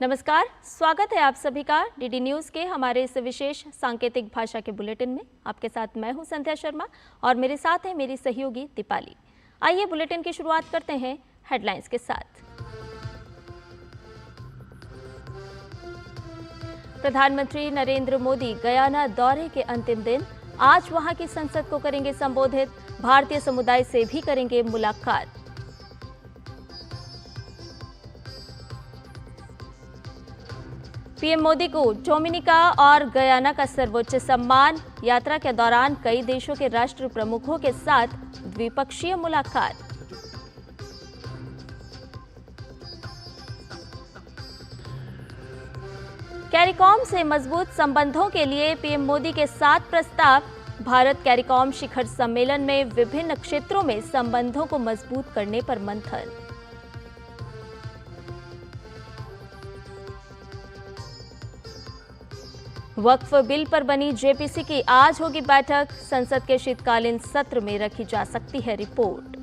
नमस्कार, स्वागत है आप सभी का डीडी न्यूज़ के हमारे इस विशेष सांकेतिक भाषा के बुलेटिन में। आपके साथ मैं हूं संध्या शर्मा और मेरे साथ है मेरी सहयोगी दीपाली। आइए बुलेटिन की शुरुआत करते हैं हेडलाइंस के साथ। प्रधानमंत्री नरेंद्र मोदी गयाना दौरे के अंतिम दिन, आज वहां की संसद को करेंगे संबोधित, भारतीय समुदाय से भी करेंगे मुलाकात। पीएम मोदी को डोमिनिका और गयाना का सर्वोच्च सम्मान, यात्रा के दौरान कई देशों के राष्ट्र प्रमुखों के साथ द्विपक्षीय मुलाकात। कैरिकॉम से मजबूत संबंधों के लिए पीएम मोदी के 7 प्रस्ताव, भारत कैरिकॉम शिखर सम्मेलन में विभिन्न क्षेत्रों में संबंधों को मजबूत करने पर मंथन। वक्फ बिल पर बनी जेपीसी की आज होगी बैठक, संसद के शीतकालीन सत्र में रखी जा सकती है रिपोर्ट।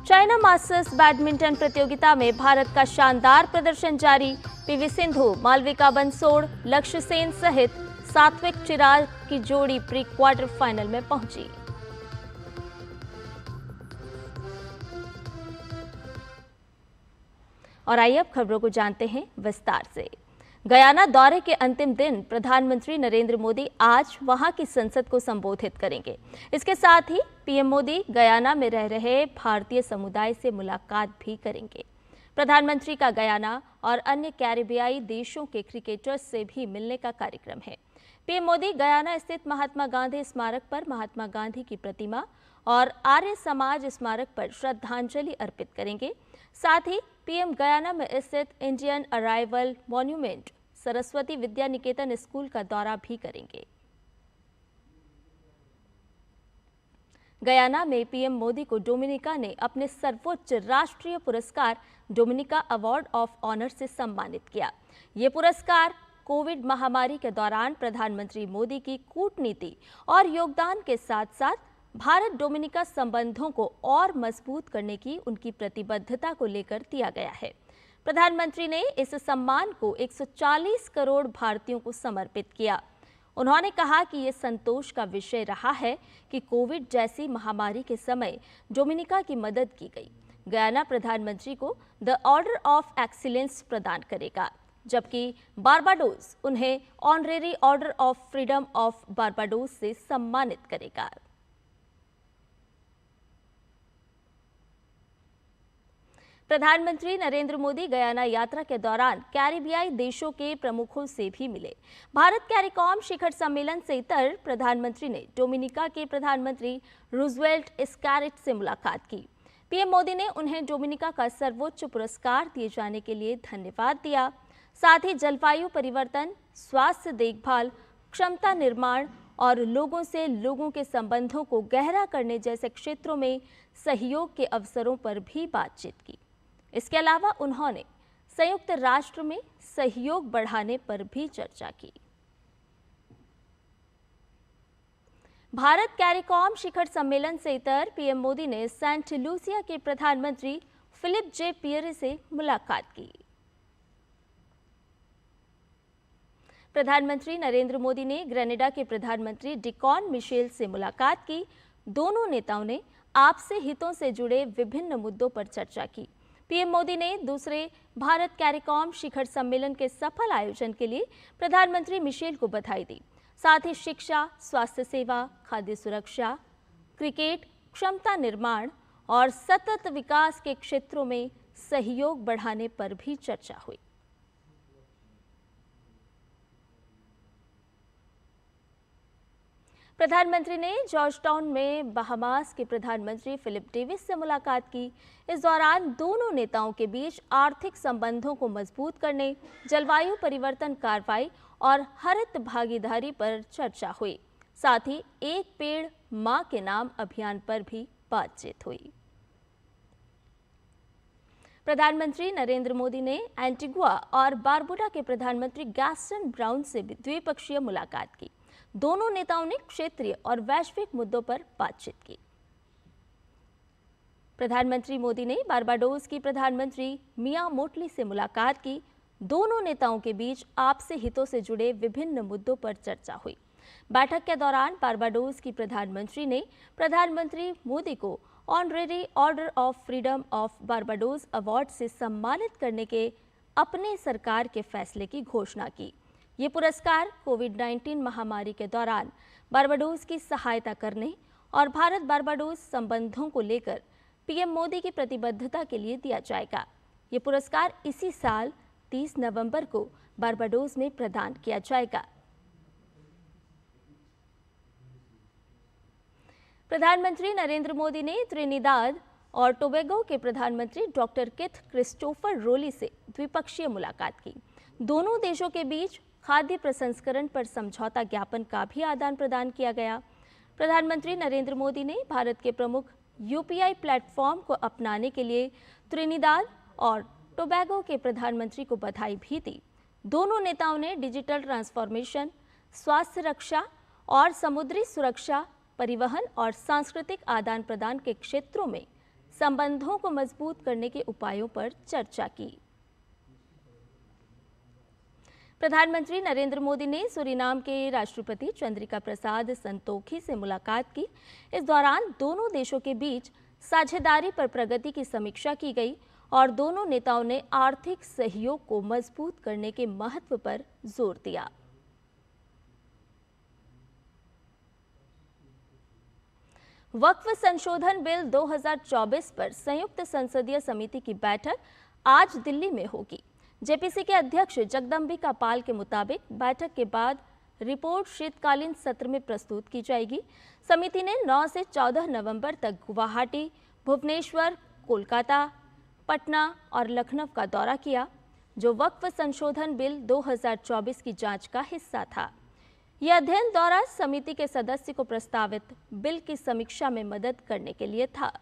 चाइना मास्टर्स बैडमिंटन प्रतियोगिता में भारत का शानदार प्रदर्शन जारी, पीवी सिंधु, मालविका बंसोड़, लक्ष्य सेन सहित सात्विक चिराग की जोड़ी प्री क्वार्टर फाइनल में पहुंची। और आइए अब खबरों को जानते हैं विस्तार से। गयाना दौरे के अंतिम दिन प्रधानमंत्री नरेंद्र मोदी आज वहां की संसद को संबोधित करेंगे। इसके साथ ही पीएम मोदी गयाना में रह रहे भारतीय समुदाय से मुलाकात भी करेंगे। प्रधानमंत्री का गयाना और अन्य कैरिबियाई देशों के क्रिकेटर्स से भी मिलने का कार्यक्रम है। पीएम मोदी गयाना स्थित महात्मा गांधी स्मारक पर महात्मा गांधी की प्रतिमा और आर्य समाज स्मारक पर श्रद्धांजलि अर्पित करेंगे। साथ ही पीएम गयाना में स्थित Indian arrival monument, Saraswati Vidya Niketan school का दौरा भी करेंगे। गयाना में पीएम मोदी को डोमिनिका ने अपने सर्वोच्च राष्ट्रीय पुरस्कार डोमिनिका अवार्ड ऑफ ऑनर से सम्मानित किया। ये पुरस्कार कोविड महामारी के दौरान प्रधानमंत्री मोदी की कूटनीति और योगदान के साथ साथ भारत डोमिनिका संबंधों को और मजबूत करने की उनकी प्रतिबद्धता को लेकर दिया गया है। प्रधानमंत्री ने इस सम्मान को 140 करोड़ भारतीयों को समर्पित किया। उन्होंने कहा कि ये संतोष का विषय रहा है कि कोविड जैसी महामारी के समय डोमिनिका की मदद की गई। गयाना प्रधानमंत्री को द ऑर्डर ऑफ एक्सीलेंस प्रदान करेगा, जबकि बारबाडोस उन्हें honorary order of freedom of Barbados से सम्मानित करेगा। प्रधानमंत्री नरेंद्र मोदी गयाना यात्रा के दौरान कैरिबियाई देशों के प्रमुखों से भी मिले। भारत कैरिकॉम शिखर सम्मेलन से इतर प्रधानमंत्री ने डोमिनिका के प्रधानमंत्री रूजवेल्ट स्कैरेट से मुलाकात की। पीएम मोदी ने उन्हें डोमिनिका का सर्वोच्च पुरस्कार दिए जाने के लिए धन्यवाद दिया। साथ ही जलवायु परिवर्तन, स्वास्थ्य देखभाल, क्षमता निर्माण और लोगों से लोगों के संबंधों को गहरा करने जैसे क्षेत्रों में सहयोग के अवसरों पर भी बातचीत की। इसके अलावा उन्होंने संयुक्त राष्ट्र में सहयोग बढ़ाने पर भी चर्चा की। भारत कैरिकॉम शिखर सम्मेलन से इतर पीएम मोदी ने सेंट लूसिया के प्रधानमंत्री फिलिप जे पियरे से मुलाकात की। प्रधानमंत्री नरेंद्र मोदी ने ग्रेनेडा के प्रधानमंत्री डिकॉन मिशेल से मुलाकात की। दोनों नेताओं ने आपसी हितों से जुड़े विभिन्न मुद्दों पर चर्चा की। पीएम मोदी ने दूसरे भारत कैरिकॉम शिखर सम्मेलन के सफल आयोजन के लिए प्रधानमंत्री मिशेल को बधाई दी। साथ ही शिक्षा, स्वास्थ्य सेवा, खाद्य सुरक्षा, क्रिकेट, क्षमता निर्माण और सतत विकास के क्षेत्रों में सहयोग बढ़ाने पर भी चर्चा हुई। प्रधानमंत्री ने जॉर्जटाउन में बहामास के प्रधानमंत्री फिलिप डेविस से मुलाकात की। इस दौरान दोनों नेताओं के बीच आर्थिक संबंधों को मजबूत करने, जलवायु परिवर्तन कार्रवाई और हरित भागीदारी पर चर्चा हुई। साथ ही एक पेड़ मां के नाम अभियान पर भी बातचीत हुई। प्रधानमंत्री नरेंद्र मोदी ने एंटीगुआ और बारबुडा के प्रधानमंत्री गैस्टन ब्राउन से भी द्विपक्षीय मुलाकात की। दोनों नेताओं ने क्षेत्रीय और वैश्विक मुद्दों पर बातचीत की। प्रधानमंत्री मोदी ने बारबाडोस की प्रधानमंत्री मिया मोटली से मुलाकात की। दोनों नेताओं के बीच आपसी हितों से जुड़े विभिन्न मुद्दों पर चर्चा हुई। बैठक के दौरान बारबाडोस की प्रधानमंत्री ने प्रधानमंत्री मोदी को honorary order of freedom of Barbados award से सम्मानित करने के अपने सरकार के फैसले की घोषणा की। ये पुरस्कार कोविड-19 महामारी के दौरान बारबाडोस की सहायता करने और भारत बारबाडोस संबंधों को लेकर पीएम मोदी की प्रतिबद्धता के लिए दिया जाएगा। ये पुरस्कार इसी साल 30 नवंबर को बारबाडोस में प्रदान किया जाएगा। प्रधानमंत्री नरेंद्र मोदी ने त्रिनिदाद और टोबैगो के प्रधानमंत्री डॉक्टर किथ क्रिस्टोफर रोली से द्विपक्षीय मुलाकात की। दोनों देशों के बीच खाद्य प्रसंस्करण पर समझौता ज्ञापन का भी आदान प्रदान किया गया। प्रधानमंत्री नरेंद्र मोदी ने भारत के प्रमुख यूपीआई प्लेटफॉर्म को अपनाने के लिए त्रिनिदाद और टोबैगो के प्रधानमंत्री को बधाई भी दी। दोनों नेताओं ने डिजिटल ट्रांसफॉर्मेशन, स्वास्थ्य रक्षा और समुद्री सुरक्षा, परिवहन और सांस्कृतिक आदान प्रदान के क्षेत्रों में संबंधों को मजबूत करने के उपायों पर चर्चा की। प्रधानमंत्री नरेंद्र मोदी ने सूरीनाम के राष्ट्रपति चंद्रिका प्रसाद संतोखी से मुलाकात की। इस दौरान दोनों देशों के बीच साझेदारी पर प्रगति की समीक्षा की गई और दोनों नेताओं ने आर्थिक सहयोग को मजबूत करने के महत्व पर जोर दिया। वक्फ संशोधन बिल 2024 पर संयुक्त संसदीय समिति की बैठक आज दिल्ली में होगी। जेपीसी के अध्यक्ष जगदम्बिका पाल के मुताबिक बैठक के बाद रिपोर्ट शीतकालीन सत्र में प्रस्तुत की जाएगी। समिति ने 9 से 14 नवंबर तक गुवाहाटी, भुवनेश्वर, कोलकाता, पटना और लखनऊ का दौरा किया, जो वक्फ संशोधन बिल 2024 की जांच का हिस्सा था। यह अध्ययन दौरा समिति के सदस्य को प्रस्तावित बिल की समीक्षा में मदद करने के लिए था।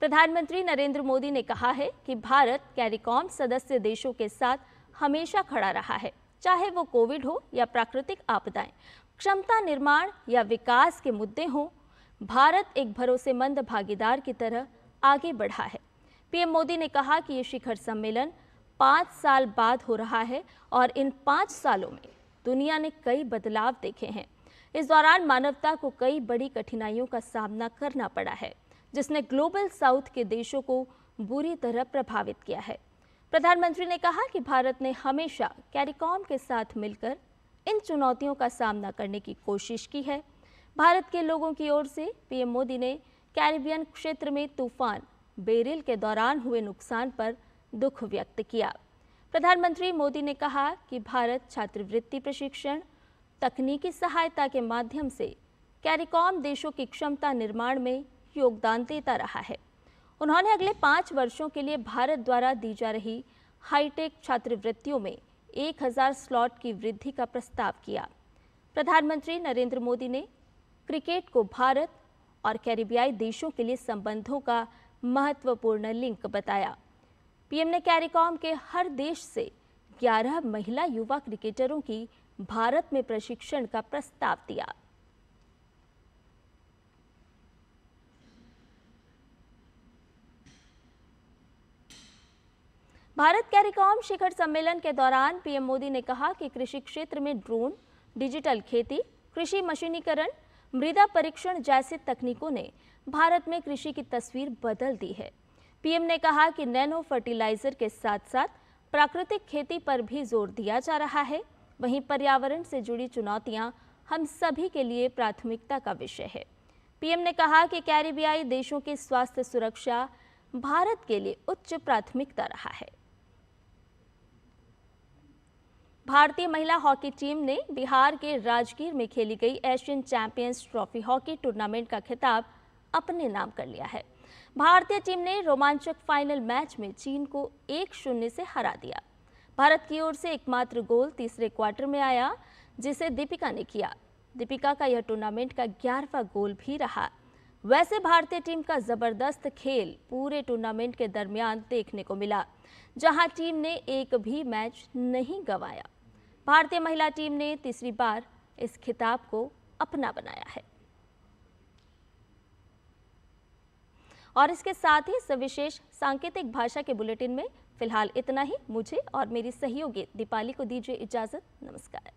प्रधानमंत्री नरेंद्र मोदी ने कहा है कि भारत कैरिकॉम सदस्य देशों के साथ हमेशा खड़ा रहा है, चाहे वो कोविड हो या प्राकृतिक आपदाएं, क्षमता निर्माण या विकास के मुद्दे हों। भारत एक भरोसेमंद भागीदार की तरह आगे बढ़ा है। पीएम मोदी ने कहा कि ये शिखर सम्मेलन 5 साल बाद हो रहा है और इन 5 सालों में दुनिया ने कई बदलाव देखे हैं। इस दौरान मानवता को कई बड़ी कठिनाइयों का सामना करना पड़ा है, जिसने ग्लोबल साउथ के देशों को बुरी तरह प्रभावित किया है। प्रधानमंत्री ने कहा कि भारत ने हमेशा कैरिकॉम के साथ मिलकर इन चुनौतियों का सामना करने की कोशिश की है। भारत के लोगों की ओर से पीएम मोदी ने कैरिबियन क्षेत्र में तूफान बेरिल के दौरान हुए नुकसान पर दुख व्यक्त किया। प्रधानमंत्री मोदी ने कहा कि भारत छात्रवृत्ति प्रशिक्षण, तकनीकी सहायता के माध्यम से कैरिकॉम देशों की क्षमता निर्माण में योगदान देता रहा है। उन्होंने अगले 5 वर्षों के लिए भारत द्वारा दी जा रही हाईटेक छात्रवृत्तियों में 1000 स्लॉट की वृद्धि का प्रस्ताव किया। प्रधानमंत्री नरेंद्र मोदी ने क्रिकेट को भारत और कैरिबियाई देशों के लिए संबंधों का महत्वपूर्ण लिंक बताया। पीएम ने कैरिकॉम के हर देश से 11 महिला युवा क्रिकेटरों की भारत में प्रशिक्षण का प्रस्ताव दिया। भारत कैरिकॉम शिखर सम्मेलन के दौरान पीएम मोदी ने कहा कि कृषि क्षेत्र में ड्रोन, डिजिटल खेती, कृषि मशीनीकरण, मृदा परीक्षण जैसी तकनीकों ने भारत में कृषि की तस्वीर बदल दी है। पीएम ने कहा कि नैनो फर्टिलाइजर के साथ साथ प्राकृतिक खेती पर भी जोर दिया जा रहा है। वहीं पर्यावरण से जुड़ी चुनौतियां हम सभी के लिए प्राथमिकता का विषय है। पीएम ने कहा कि कैरिबियाई देशों की स्वास्थ्य सुरक्षा भारत के लिए उच्च प्राथमिकता रहा है। भारतीय महिला हॉकी टीम ने बिहार के राजगीर में खेली गई Asian champions trophy hockey tournament का खिताब अपने नाम कर लिया है। भारतीय टीम ने रोमांचक फाइनल मैच में चीन को 1-0 से हरा दिया। भारत की ओर से एकमात्र गोल तीसरे क्वार्टर में आया, जिसे दीपिका ने किया। दीपिका का यह टूर्नामेंट का 11वां गोल भी रहा। वैसे भारतीय टीम का जबरदस्त खेल पूरे टूर्नामेंट के दरमियान देखने को मिला, जहां टीम ने एक भी मैच नहीं गंवाया। भारतीय महिला टीम ने तीसरी बार इस खिताब को अपना बनाया है। और इसके साथ ही इस विशेष सांकेतिक भाषा के बुलेटिन में फिलहाल इतना ही। मुझे और मेरी सहयोगी दीपाली को दीजिए इजाजत। नमस्कार।